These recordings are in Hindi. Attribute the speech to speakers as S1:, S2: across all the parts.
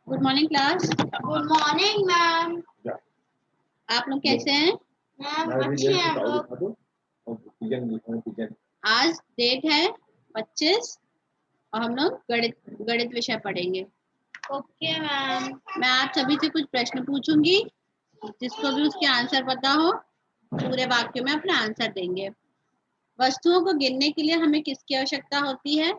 S1: Good morning class.
S2: Good morning ma'am.
S1: आप लोग कैसे हैं?
S2: मैम अच्छे हैं हम लोग।
S1: आज डेट है 25 और हम लोग गणित गणित विषय पढ़ेंगे।
S2: Okay ma'am.
S1: मैं आप सभी से कुछ प्रश्न पूछूंगी, जिसको भी उसके आंसर पता हो पूरे वाक्य में अपना आंसर देंगे। वस्तुओं को गिनने के लिए हमें किसकी आवश्यकता होती है?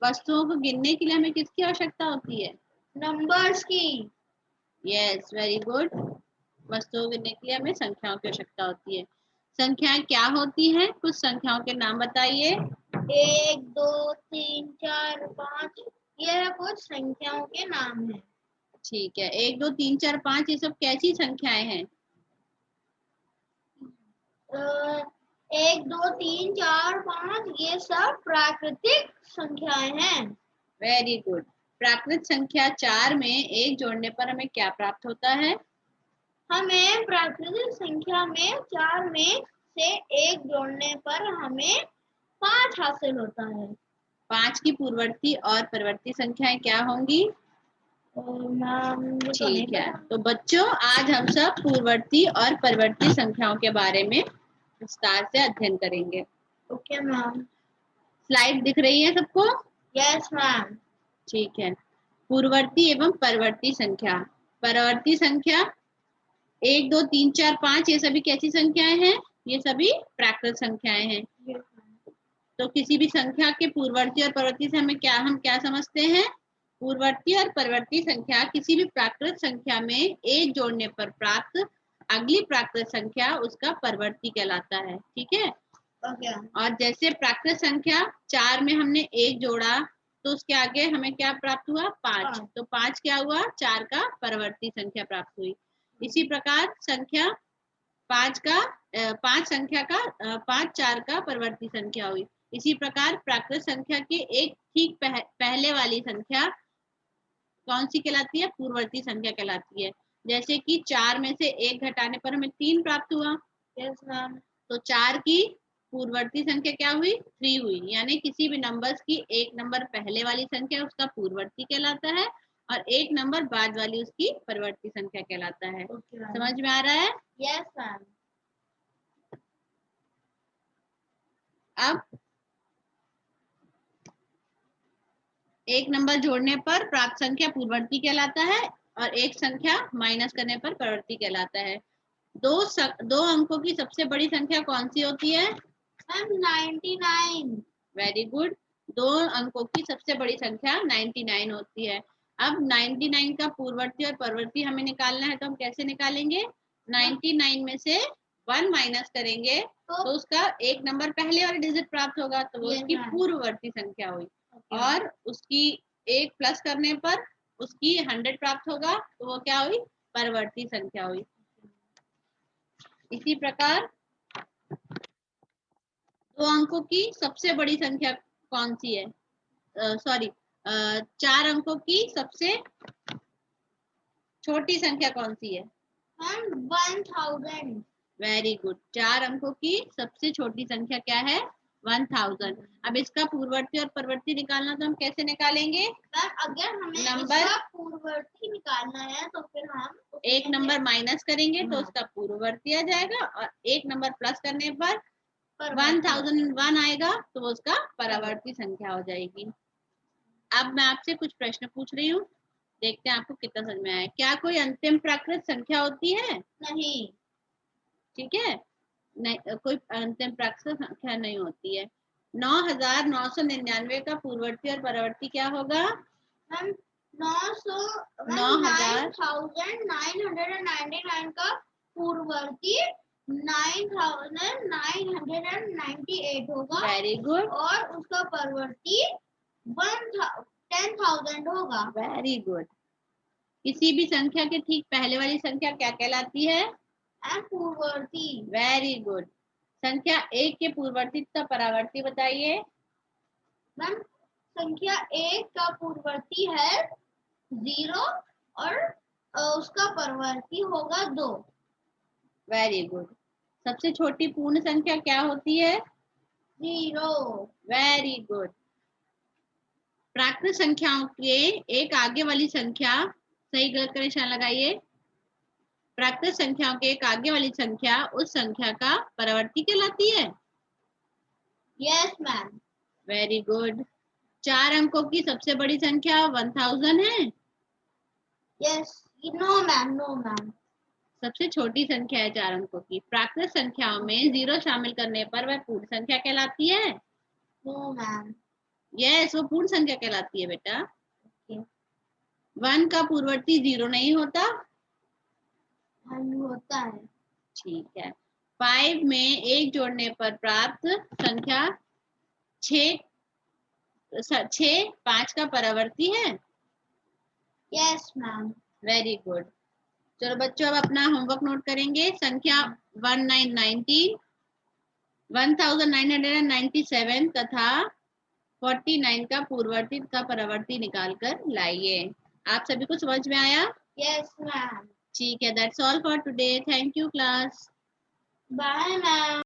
S1: वस्तुओं को गिनने के लिए हमें किसकी आवश्यकता होती है?
S2: नंबर्स की।
S1: Yes, very good. वस्तुओं को गिनने के लिए हमें संख्याओं की आवश्यकता होती है। संख्याएं क्या होती हैं? कुछ संख्याओं के नाम बताइए।
S2: 1 2 3 4 5 ये कुछ संख्याओं के नाम हैं।
S1: ठीक है, 1 2 3 4 5 ये सब कैसी संख्याएं हैं?
S2: 1 2 3 4 5 ये सब प्राकृतिक संख्याएं हैं।
S1: Very good. प्राकृत संख्या 4 में 1 जोड़ने पर हमें क्या प्राप्त होता है?
S2: हमें प्राकृतिक संख्या में 4 में से 1 जोड़ने पर हमें 5 हासिल होता है।
S1: 5 की पूर्ववर्ती और परवर्ती संख्याएं क्या होंगी? ठीक है, तो बच्चों आज हम सब पूर्ववर्ती और परवर्ती संख्याओं के बारे में विस्तार से अध्ययन करेंगे।
S2: Okay ma'am.
S1: स्लाइड दिख रही है सबको?
S2: Yes ma'am.
S1: ठीक है। पूर्ववर्ती एवं परवर्ती संख्या। परवर्ती संख्या 1 2 3 4 5 ये सभी कैसी संख्याएं हैं? ये सभी प्राकृत संख्याएं हैं। तो किसी भी संख्या के पूर्ववर्ती और परवर्ती से हम क्या समझते हैं? पूर्ववर्ती और परवर्ती संख्या किसी भी प्राकृत संख्या में 1 जोड़ने पर प्राप्त अगली प्राकृत संख्या उसका परवर्ती कहलाता है। ठीक है। और जैसे प्राकृत संख्या 4 में हमने 1 जोड़ा तो उसके आगे हमें क्या प्राप्त हुआ? 5। तो 5 क्या हुआ? 4 का परवर्ती संख्या प्राप्त हुई। इसी प्रकार संख्या 5 संख्या का 5 4 का परवर्ती संख्या हुई। इसी प्रकार प्राकृत संख्या के एक ठीक पहले वाली संख्या कौन सी कहलाती है? पूर्ववर्ती संख्या कहलाती है। जैसे कि 4 में से 1 घटाने पर हमें 3 प्राप्त हुआ।
S2: Yes ma'am.
S1: तो 4 की पूर्ववर्ती संख्या क्या हुई? 3 हुई। यानी किसी भी नंबर्स की एक नंबर पहले वाली संख्या उसका पूर्ववर्ती कहलाता है और एक नंबर बाद वाली उसकी परवर्ती संख्या कहलाता है। समझ में आ रहा है?
S2: Yes ma'am.
S1: अब एक नंबर जोड़ने पर प्राप्त संख्या पूर्ववर्ती कहलाता है और एक संख्या माइनस करने पर परवर्ती कहलाता है। दो अंकों की सबसे बड़ी संख्या कौन सी होती है?
S2: मैम 99।
S1: Very good. 2 अंकों की सबसे बड़ी संख्या 99 होती है। अब 99 का पूर्ववर्ती और परवर्ती हमें निकालना है, तो हम कैसे निकालेंगे? 99 में से 1 माइनस करेंगे तो उसका एक नंबर पहले वाला डिजिट प्राप्त होगा, तो वो उसकी पूर्ववर्ती संख्या हुई। और उसकी 1 प्लस करने पर उसकी 100 प्राप्त होगा, तो वो क्या हुई? परवर्ती संख्या हुई। इसी प्रकार 2 अंकों की सबसे बड़ी संख्या कौन सी है? सॉरी, 4 अंकों की सबसे छोटी संख्या कौन सी है?
S2: 1000।
S1: Very good. 4 अंकों की सबसे छोटी संख्या क्या है? 1000। अब इसका पूर्ववर्ती और परवर्ती निकालना, तो हम कैसे निकालेंगे?
S2: अगर हमें
S1: नंबर
S2: इसका पूर्ववर्ती निकालना है तो फिर हम
S1: एक नंबर माइनस करेंगे तो उसका पूर्ववर्ती आ जाएगा और एक नंबर प्लस करने पर 1001 आएगा तो वो उसका परवर्ती संख्या हो जाएगी। अब मैं आपसे कुछ प्रश्न पूछ रही हूँ, देखते हैं आपको कितना समझ में आया। क्या कोई अंतिम प्राकृत संख्या होती है?
S2: नहीं।
S1: ठीक है, नहीं, कोई अंतिम प्राकृत संख्या नहीं होती है। 9999 का पूर्ववर्ती और परवर्ती क्या होगा?
S2: हम 9999 का पूर्ववर्ती 9998 होगा।
S1: Very good.
S2: और उसका परवर्ती 10,000 होगा।
S1: Very good. किसी भी संख्या के ठीक पहले वाली संख्या क्या कहलाती है?
S2: पूर्ववर्ती।
S1: Very good. संख्या 1 के पूर्ववर्ती तथा परावर्ती बताइए।
S2: मैम संख्या 1 का पूर्ववर्ती है 0 और उसका परवर्ती होगा 2।
S1: Very good. सबसे छोटी पूर्ण संख्या क्या होती है?
S2: 0.
S1: Very good. प्राकृत संख्याओं के एक आगे वाली संख्या, सही गलत का निशान लगाइए। प्राकृत संख्याओं के एक आगे वाली संख्या उस संख्या का परावर्ती कहलाती है।
S2: Yes, ma'am.
S1: Very good. 4 अंकों की सबसे बड़ी संख्या 1000 है।
S2: Yes. No, ma'am. No, ma'am.
S1: सबसे छोटी संख्या है 4 अंकों की। प्राकृत संख्याओं में 0 शामिल करने पर वह पूर्ण संख्या कहलाती है।
S2: No, ma'am.
S1: यस, वो पूर्ण संख्या कहलाती है बेटा।
S2: Okay.
S1: 1 का पूर्ववर्ती 0 नहीं होता।
S2: होता है।
S1: ठीक है। 5 में 1 जोड़ने पर प्राप्त संख्या 6 5 का परावर्ती है।
S2: Yes, ma'am.
S1: Very good. चलो बच्चों, अब अपना होमवर्क नोट करेंगे। संख्या 1990, 1997 तथा 49 का पूर्ववर्ती तथा परावर्ती निकाल कर लाइए। आप सभी को समझ में आया?
S2: Yes, ma'am.
S1: ठीक है। That's all for today. Thank you class.
S2: Bye, ma'am.